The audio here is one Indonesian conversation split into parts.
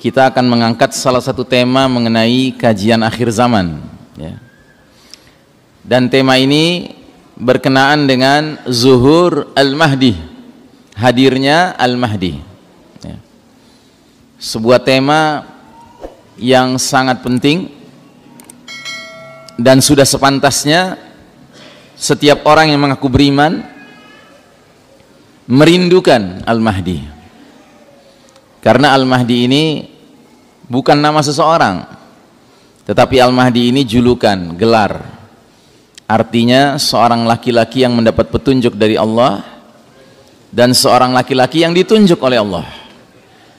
kita akan mengangkat salah satu tema mengenai kajian akhir zaman, ya. Dan tema ini berkenaan dengan zuhur Al-Mahdi, hadirnya Al-Mahdi, ya. Sebuah tema yang sangat penting dan sudah sepantasnya setiap orang yang mengaku beriman merindukan Al-Mahdi, karena Al-Mahdi ini bukan nama seseorang, tetapi Al-Mahdi ini julukan, gelar. Artinya seorang laki-laki yang mendapat petunjuk dari Allah dan seorang laki-laki yang ditunjuk oleh Allah.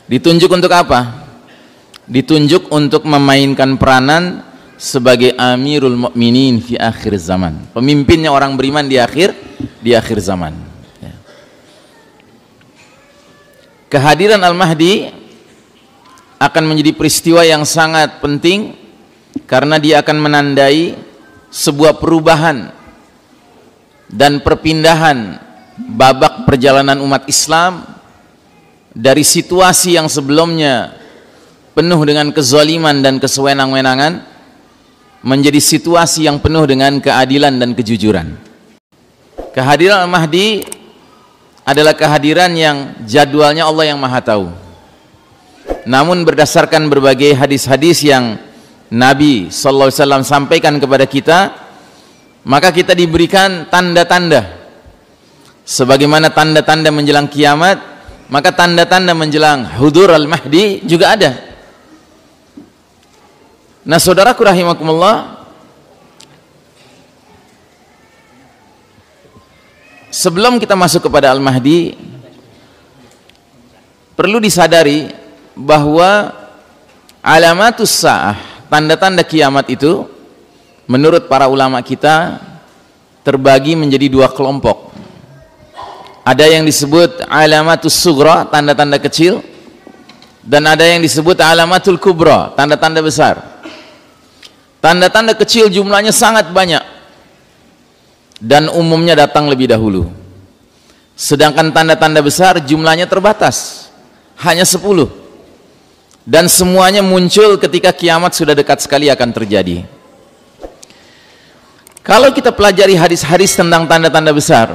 Ditunjuk untuk apa? Ditunjuk untuk memainkan peranan sebagai Amirul Mukminin fi akhir zaman, pemimpinnya orang beriman di akhir zaman, ya. Kehadiran Al-Mahdi akan menjadi peristiwa yang sangat penting karena dia akan menandai sebuah perubahan dan perpindahan babak perjalanan umat Islam dari situasi yang sebelumnya penuh dengan kezaliman dan kesewenang-wenangan menjadi situasi yang penuh dengan keadilan dan kejujuran. Kehadiran Al-Mahdi adalah kehadiran yang jadwalnya Allah yang Maha Tahu. Namun berdasarkan berbagai hadis-hadis yang Nabi sallallahu alaihi wasallam sampaikan kepada kita, maka kita diberikan tanda-tanda. Sebagaimana tanda-tanda menjelang kiamat, maka tanda-tanda menjelang hudur Al-Mahdi juga ada. Nah, saudaraku rahimakumullah, sebelum kita masuk kepada Al-Mahdi, perlu disadari bahwa alamatus sa'ah, tanda-tanda kiamat itu menurut para ulama kita terbagi menjadi dua kelompok. Ada yang disebut alamatus sughra, tanda-tanda kecil, dan ada yang disebut alamatul kubra, tanda-tanda besar. Tanda-tanda kecil jumlahnya sangat banyak dan umumnya datang lebih dahulu, sedangkan tanda-tanda besar jumlahnya terbatas, hanya 10, dan semuanya muncul ketika kiamat sudah dekat sekali akan terjadi. Kalau kita pelajari hadis-hadis tentang tanda-tanda besar,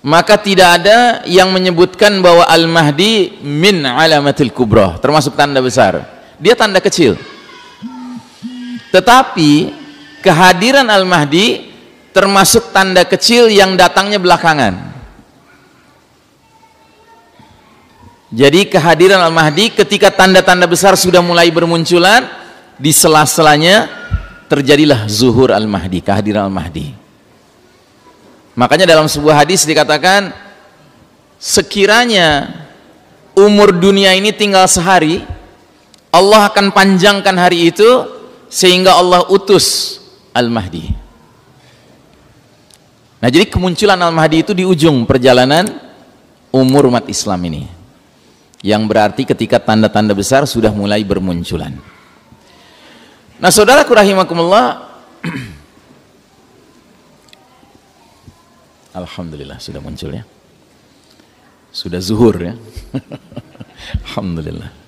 maka tidak ada yang menyebutkan bahwa Al-Mahdi min alamatil kubra, termasuk tanda besar. Dia tanda kecil. Tetapi kehadiran Al-Mahdi termasuk tanda kecil yang datangnya belakangan. Jadi kehadiran Al-Mahdi ketika tanda-tanda besar sudah mulai bermunculan, di sela-selanya terjadilah zuhur Al-Mahdi, kehadiran Al-Mahdi. Makanya dalam sebuah hadis dikatakan, sekiranya umur dunia ini tinggal sehari, Allah akan panjangkan hari itu sehingga Allah utus Al-Mahdi. Nah, jadi kemunculan Al-Mahdi itu di ujung perjalanan umur umat Islam ini, yang berarti ketika tanda-tanda besar sudah mulai bermunculan. Nah, saudaraku rahimakumullah, alhamdulillah sudah muncul ya, sudah zuhur ya. Alhamdulillah.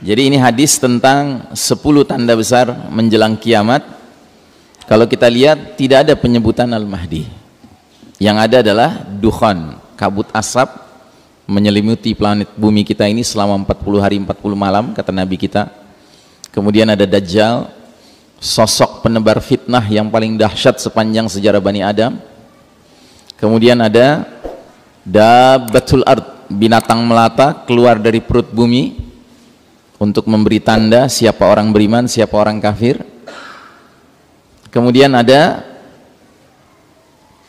Jadi ini hadis tentang 10 tanda besar menjelang kiamat. Kalau kita lihat tidak ada penyebutan Al-Mahdi. Yang ada adalah dukhan, kabut asap menyelimuti planet bumi kita ini selama 40 hari 40 malam, kata Nabi kita. Kemudian ada Dajjal, sosok penebar fitnah yang paling dahsyat sepanjang sejarah Bani Adam. Kemudian ada Dabbatul Ard, binatang melata keluar dari perut bumi untuk memberi tanda siapa orang beriman, siapa orang kafir. Kemudian ada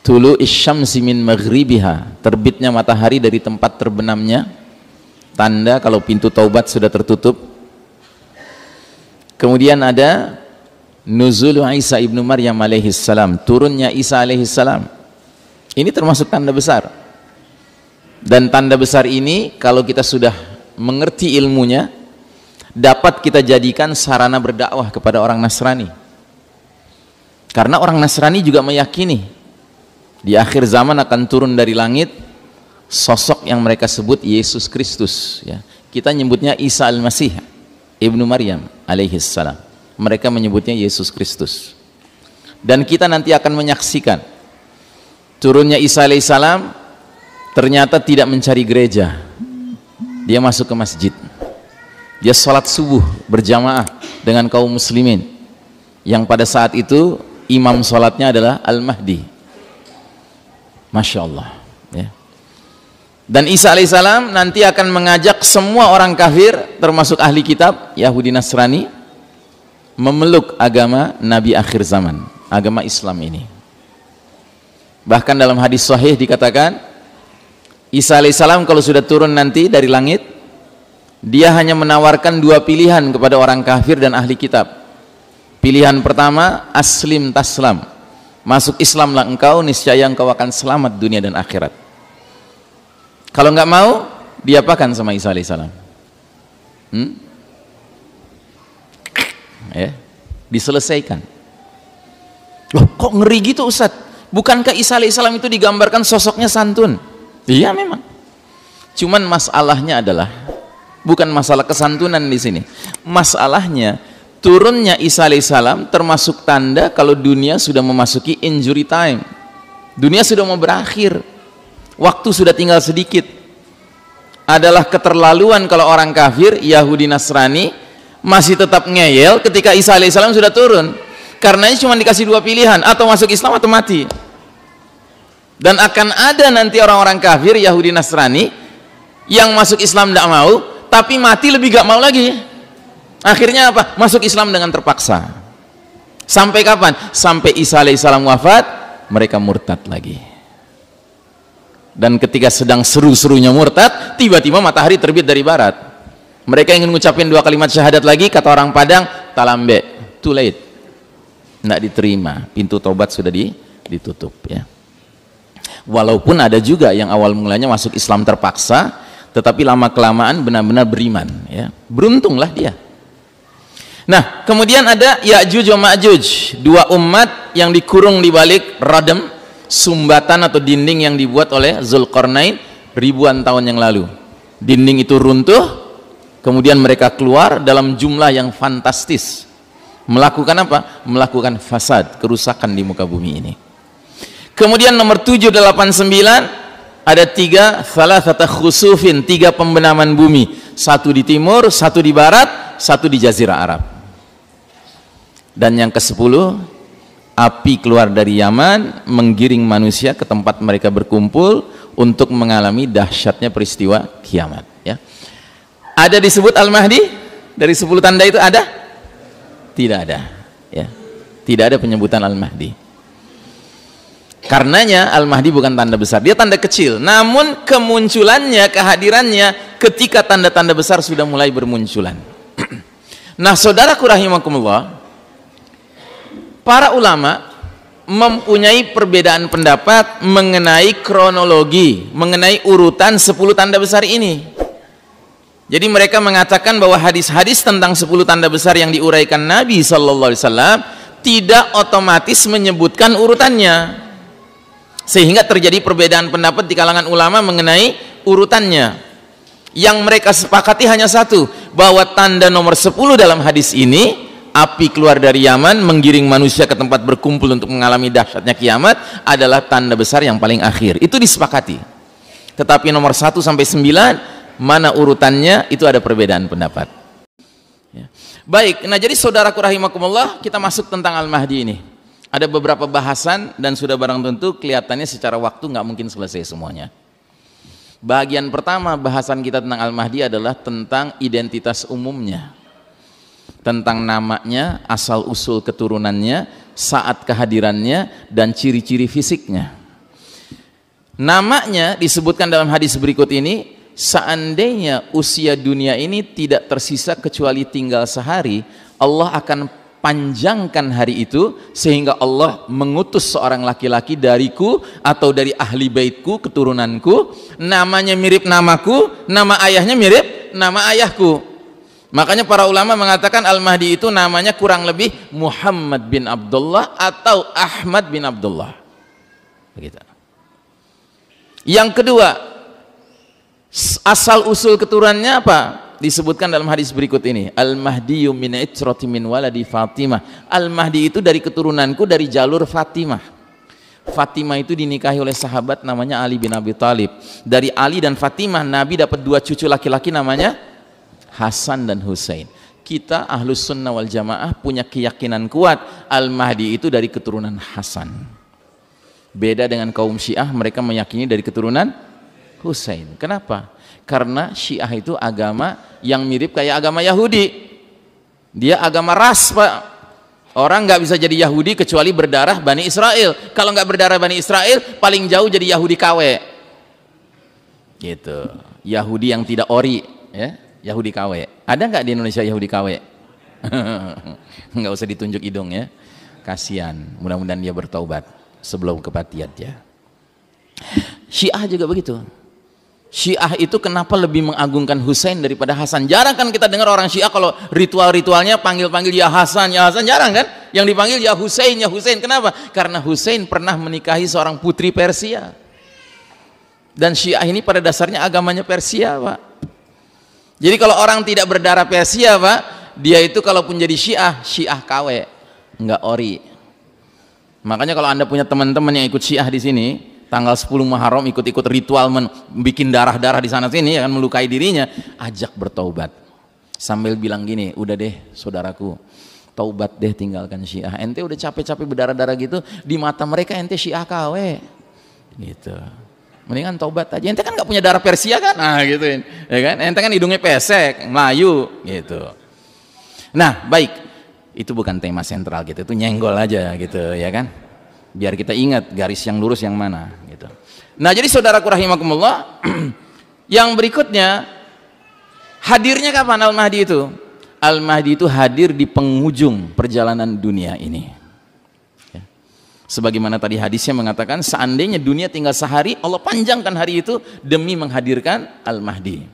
Tulu isyamsi min maghribiha, terbitnya matahari dari tempat terbenamnya, tanda kalau pintu taubat sudah tertutup. Kemudian ada nuzul Isa ibnu Maryam alaihissalam, turunnya Isa alaihissalam. Ini termasuk tanda besar. Dan tanda besar ini kalau kita sudah mengerti ilmunya, dapat kita jadikan sarana berdakwah kepada orang Nasrani. Karena orang Nasrani juga meyakini di akhir zaman akan turun dari langit sosok yang mereka sebut Yesus Kristus, ya. Kita nyebutnya Isa al-Masih Ibnu Maryam alaihissalam, mereka menyebutnya Yesus Kristus. Dan kita nanti akan menyaksikan turunnya Isa alaihissalam. Ternyata tidak mencari gereja, dia masuk ke masjid, dia sholat subuh berjamaah dengan kaum muslimin, yang pada saat itu imam sholatnya adalah Al-Mahdi. Masya Allah, ya. Dan Isa alaihissalam nanti akan mengajak semua orang kafir termasuk ahli kitab Yahudi Nasrani memeluk agama Nabi akhir zaman, agama Islam ini. Bahkan dalam hadis sahih dikatakan Isa alaihissalam kalau sudah turun nanti dari langit, dia hanya menawarkan dua pilihan kepada orang kafir dan ahli kitab. Pilihan pertama, aslim taslam, masuk Islamlah engkau, niscaya engkau akan selamat dunia dan akhirat. Kalau nggak mau, diapakan sama Isa alaihissalam? Ya, diselesaikan. Loh, kok ngeri gitu Ustadz? Bukankah Isa alaihissalam itu digambarkan sosoknya santun? Iya memang. Cuman masalahnya adalah bukan masalah kesantunan di sini. Masalahnya turunnya Isa alaihissalam termasuk tanda kalau dunia sudah memasuki injury time. Dunia sudah mau berakhir. Waktu sudah tinggal sedikit. Adalah keterlaluan kalau orang kafir Yahudi Nasrani masih tetap ngeyel ketika Isa alaihissalam sudah turun. Karenanya cuma dikasih dua pilihan, atau masuk Islam atau mati. Dan akan ada nanti orang-orang kafir Yahudi Nasrani yang masuk Islam tidak mau, tapi mati lebih gak mau lagi. Akhirnya apa? Masuk Islam dengan terpaksa. Sampai kapan? Sampai Isa alaihissalam wafat, mereka murtad lagi. Dan ketika sedang seru-serunya murtad, tiba-tiba matahari terbit dari barat. Mereka ingin mengucapkan dua kalimat syahadat lagi, kata orang Padang, talambe, too late, tidak diterima, pintu tobat sudah ditutup, ya. Walaupun ada juga yang awal mulanya masuk Islam terpaksa, tetapi lama kelamaan benar-benar beriman, ya. Beruntunglah dia. Nah, kemudian ada Ya'juj wa Ma'juj, dua umat yang dikurung di balik radem, sumbatan atau dinding yang dibuat oleh Zulkarnain ribuan tahun yang lalu. Dinding itu runtuh, kemudian mereka keluar dalam jumlah yang fantastis. Melakukan apa? Melakukan fasad, kerusakan di muka bumi ini. Kemudian nomor 789 ada thalathata khusufin, tiga pembenaman bumi, satu di timur, satu di barat, satu di Jazirah Arab. Dan yang ke-10, api keluar dari Yaman menggiring manusia ke tempat mereka berkumpul untuk mengalami dahsyatnya peristiwa kiamat, ya. Ada disebut Al-Mahdi dari 10 tanda itu ada? Tidak ada, ya. Tidak ada penyebutan Al-Mahdi. Karenanya Al-Mahdi bukan tanda besar, dia tanda kecil. Namun kemunculannya, kehadirannya ketika tanda-tanda besar sudah mulai bermunculan. Nah, saudaraku rahimakumullah, para ulama mempunyai perbedaan pendapat mengenai kronologi, mengenai urutan 10 tanda besar ini. Jadi mereka mengatakan bahwa hadis-hadis tentang 10 tanda besar yang diuraikan Nabi SAW tidak otomatis menyebutkan urutannya, sehingga terjadi perbedaan pendapat di kalangan ulama mengenai urutannya. Yang mereka sepakati hanya satu, bahwa tanda nomor 10 dalam hadis ini, api keluar dari Yaman menggiring manusia ke tempat berkumpul untuk mengalami dahsyatnya kiamat, adalah tanda besar yang paling akhir. Itu disepakati. Tetapi nomor 1 sampai 9 mana urutannya, itu ada perbedaan pendapat, ya. Baik, nah jadi saudaraku rahimakumullah, kita masuk tentang Al-Mahdi ini. Ada beberapa bahasan dan sudah barang tentu kelihatannya secara waktu nggak mungkin selesai semuanya. Bagian pertama bahasan kita tentang Al-Mahdi adalah tentang identitas umumnya, tentang namanya, asal usul keturunannya, saat kehadirannya, dan ciri-ciri fisiknya. Namanya disebutkan dalam hadis berikut ini, seandainya usia dunia ini tidak tersisa kecuali tinggal sehari, Allah akan panjangkan hari itu sehingga Allah mengutus seorang laki-laki dariku atau dari ahli baitku, keturunanku, namanya mirip namaku, nama ayahnya mirip nama ayahku. Makanya para ulama mengatakan Al-Mahdi itu namanya kurang lebih Muhammad bin Abdullah atau Ahmad bin Abdullah, begitu. Yang kedua, Asal usul keturunannya apa? Disebutkan dalam hadis berikut ini, Al-Mahdi min itrati min waladi Fatimah. Al-Mahdi itu dari keturunanku, dari jalur Fatimah. Fatimah itu dinikahi oleh sahabat namanya Ali bin Abi Thalib. Dari Ali dan Fatimah Nabi dapat 2 cucu laki-laki namanya Hasan dan Husain. Kita Ahlus Sunnah wal Jamaah punya keyakinan kuat Al-Mahdi itu dari keturunan Hasan. Beda dengan kaum Syiah, mereka meyakini dari keturunan Husain. Kenapa? Karena Syiah itu agama yang mirip kayak agama Yahudi. Dia agama ras, Pak. Orang nggak bisa jadi Yahudi kecuali berdarah Bani Israel. Kalau nggak berdarah Bani Israel, paling jauh jadi Yahudi KW. Gitu. Yahudi yang tidak ori, ya. Yahudi KW. Ada nggak di Indonesia Yahudi KW? Nggak usah ditunjuk hidung ya. Kasihan. Mudah-mudahan dia bertaubat sebelum kematian dia. Syiah juga begitu. Syiah itu kenapa lebih mengagungkan Husain daripada Hasan? Jarang kan kita dengar orang Syiah kalau ritual-ritualnya panggil-panggil ya Hasan, jarang kan? Yang dipanggil ya Husain, ya Husain. Kenapa? Karena Husain pernah menikahi seorang putri Persia. Dan Syiah ini pada dasarnya agamanya Persia, Pak. Jadi kalau orang tidak berdarah Persia, Pak, dia itu kalaupun jadi Syiah KW, enggak ori. Makanya kalau Anda punya teman-teman yang ikut Syiah di sini, tanggal 10 Muharram ikut-ikut ritual bikin darah-darah di sana sini, akan melukai dirinya, ajak bertaubat sambil bilang gini, udah deh saudaraku, taubat deh, tinggalkan Syiah. Ente udah capek-capek berdarah-darah gitu, di mata mereka ente Syiah KW gitu, mendingan taubat aja. Ente kan gak punya darah Persia kan, nah gitu ya kan, ente kan hidungnya pesek, Melayu gitu. Nah baik, itu bukan tema sentral gitu, itu nyenggol aja gitu ya kan, biar kita ingat garis yang lurus yang mana gitu. Nah jadi saudaraku rahimakumullah, yang berikutnya, hadirnya kapan Al-Mahdi itu? Al-Mahdi itu hadir di penghujung perjalanan dunia ini ya. Sebagaimana tadi hadisnya mengatakan, seandainya dunia tinggal sehari, Allah panjangkan hari itu demi menghadirkan Al-Mahdi.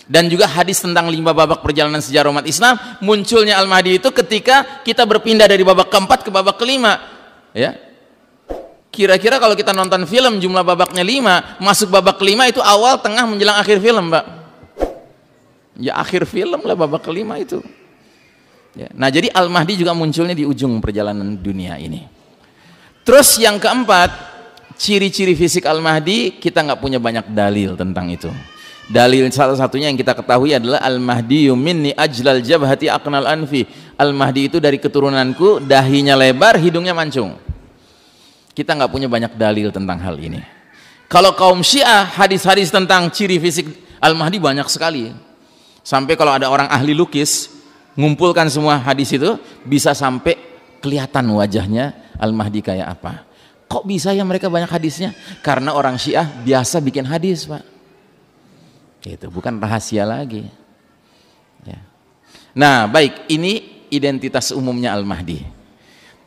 Dan juga hadis tentang 5 babak perjalanan sejarah umat Islam, munculnya Al-Mahdi itu ketika kita berpindah dari babak keempat ke babak kelima ya. Kira-kira kalau kita nonton film jumlah babaknya 5, masuk babak kelima itu awal, tengah, menjelang akhir film, Pak. Ya akhir film lah babak kelima itu ya. Nah jadi Al-Mahdi juga munculnya di ujung perjalanan dunia ini. Terus yang keempat, ciri-ciri fisik Al-Mahdi, kita nggak punya banyak dalil tentang itu. Dalil salah satunya yang kita ketahui adalah Al-Mahdi minni ajlal jabhati aqnal anfi. Al-Mahdi itu dari keturunanku, dahinya lebar, hidungnya mancung. Kita nggak punya banyak dalil tentang hal ini. Kalau kaum Syiah, hadis-hadis tentang ciri fisik Al-Mahdi banyak sekali. Sampai kalau ada orang ahli lukis ngumpulkan semua hadis itu, bisa sampai kelihatan wajahnya Al-Mahdi kayak apa. Kok bisa ya mereka banyak hadisnya? Karena orang Syiah biasa bikin hadis, Pak. Itu bukan rahasia lagi ya. Nah baik, ini identitas umumnya Al-Mahdi.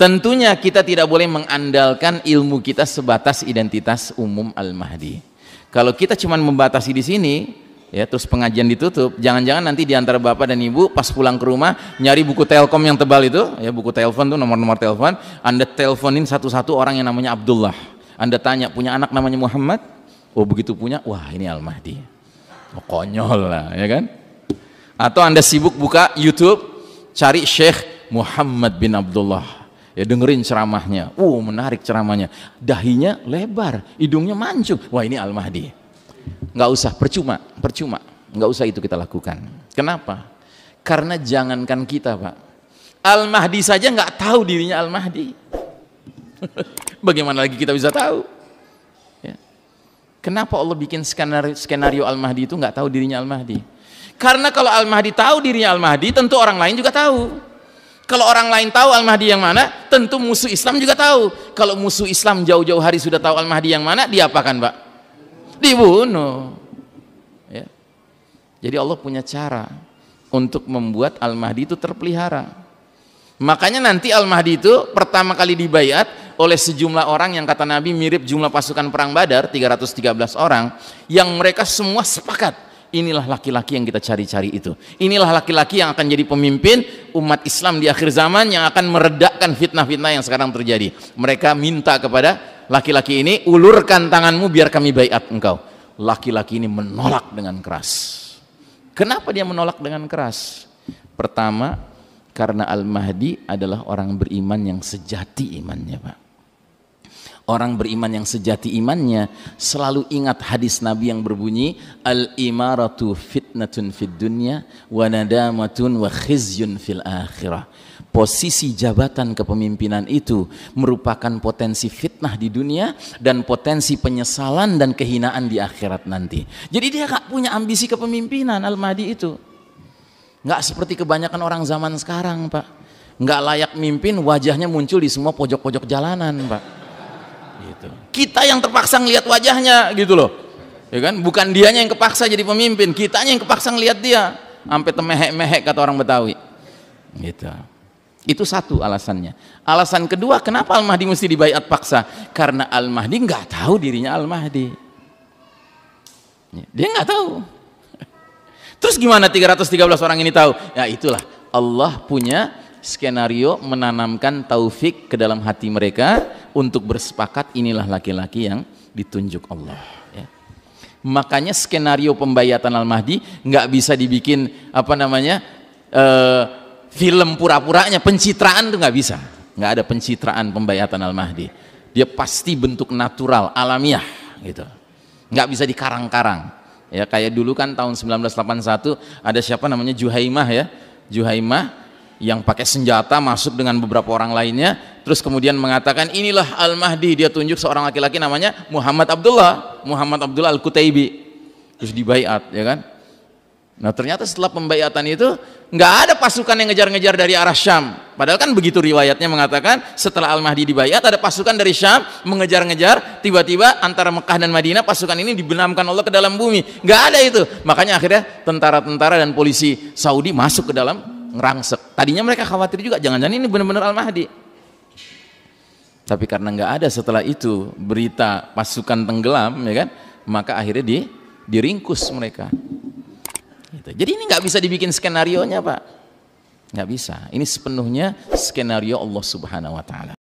Tentunya kita tidak boleh mengandalkan ilmu kita sebatas identitas umum Al-Mahdi. Kalau kita cuma membatasi di sini ya, terus pengajian ditutup, jangan-jangan nanti diantara bapak dan ibu pas pulang ke rumah nyari buku Telkom yang tebal itu ya, buku telepon tuh, nomor-nomor telepon, Anda teleponin satu-satu orang yang namanya Abdullah. Anda tanya, punya anak namanya Muhammad? Oh begitu punya, wah ini Al-Mahdi. Oh, konyol lah ya kan. Atau Anda sibuk buka YouTube, cari Syekh Muhammad bin Abdullah ya, dengerin ceramahnya, menarik ceramahnya, dahinya lebar, hidungnya mancung, wah ini Al-Mahdi. Nggak usah, percuma, nggak usah itu kita lakukan. Kenapa? Karena jangankan kita, Pak, Al-Mahdi saja nggak tahu dirinya Al-Mahdi. Bagaimana lagi kita bisa tahu ya. Kenapa Allah bikin skenario Al-Mahdi itu nggak tahu dirinya Al-Mahdi? Karena kalau Al-Mahdi tahu dirinya Al-Mahdi, tentu orang lain juga tahu. Kalau orang lain tahu Al-Mahdi yang mana, tentu musuh Islam juga tahu. Kalau musuh Islam jauh-jauh hari sudah tahu Al-Mahdi yang mana, diapakan, Pak? Dibunuh ya. Jadi Allah punya cara untuk membuat Al-Mahdi itu terpelihara. Makanya nanti Al-Mahdi itu pertama kali dibaiat oleh sejumlah orang yang kata Nabi mirip jumlah pasukan perang Badar, 313 orang, yang mereka semua sepakat, inilah laki-laki yang kita cari-cari itu. Inilah laki-laki yang akan jadi pemimpin umat Islam di akhir zaman, yang akan meredakan fitnah-fitnah yang sekarang terjadi. Mereka minta kepada laki-laki ini, ulurkan tanganmu biar kami baiat engkau. laki-laki ini menolak dengan keras. Kenapa dia menolak dengan keras? Pertama, karena Al-Mahdi adalah orang beriman yang sejati imannya, Pak. Orang beriman yang sejati imannya selalu ingat hadis Nabi yang berbunyi, al-imaratu fitnatun fid dunya wa nadamatun wa khizyun fil akhirah. Posisi jabatan kepemimpinan itu merupakan potensi fitnah di dunia dan potensi penyesalan dan kehinaan di akhirat nanti. Jadi dia gak punya ambisi kepemimpinan Al-Mahdi itu. Gak seperti kebanyakan orang zaman sekarang, Pak. Gak layak mimpin, wajahnya muncul di semua pojok-pojok jalanan, Pak. Gitu. Kita yang terpaksa ngelihat wajahnya gitu loh. Ya kan? Bukan dianya yang kepaksa jadi pemimpin, kitanya yang kepaksa ngelihat dia. Sampai temehek-mehek kata orang Betawi. Gitu. Itu satu alasannya. Alasan kedua, kenapa Al-Mahdi mesti dibaiat paksa? Karena Al-Mahdi nggak tahu dirinya Al-Mahdi. Dia nggak tahu. Terus gimana 313 orang ini tahu? Ya itulah, Allah punya skenario menanamkan taufik ke dalam hati mereka untuk bersepakat inilah laki-laki yang ditunjuk Allah. Ya. Makanya skenario pembaiatan Al-Mahdi nggak bisa dibikin film pura-puranya, pencitraan itu nggak bisa. Nggak ada pencitraan pembaiatan Al-Mahdi. Dia pasti bentuk natural, alamiah gitu. Nggak bisa dikarang-karang. Ya kayak dulu kan tahun 1981 ada siapa namanya Juhaimah ya. Juhaimah yang pakai senjata masuk dengan beberapa orang lainnya, terus kemudian mengatakan inilah Al-Mahdi, dia tunjuk seorang laki-laki namanya Muhammad Abdullah Al-Kutaibi. Terus dibaiat, ya kan? Nah ternyata setelah pembaiatan itu nggak ada pasukan yang ngejar-ngejar dari arah Syam. Padahal kan begitu riwayatnya mengatakan setelah Al-Mahdi dibaiat ada pasukan dari Syam mengejar-ngejar, tiba-tiba antara Mekah dan Madinah pasukan ini dibenamkan Allah ke dalam bumi. Nggak ada itu. Makanya akhirnya tentara-tentara dan polisi Saudi masuk ke dalam ngerangsek. Tadinya mereka khawatir juga jangan-jangan ini benar-benar Al-Mahdi. Tapi karena nggak ada setelah itu berita pasukan tenggelam, ya kan? Maka akhirnya diringkus mereka. Jadi ini nggak bisa dibikin skenarionya, Pak. Nggak bisa. Ini sepenuhnya skenario Allah Subhanahu Wa Taala.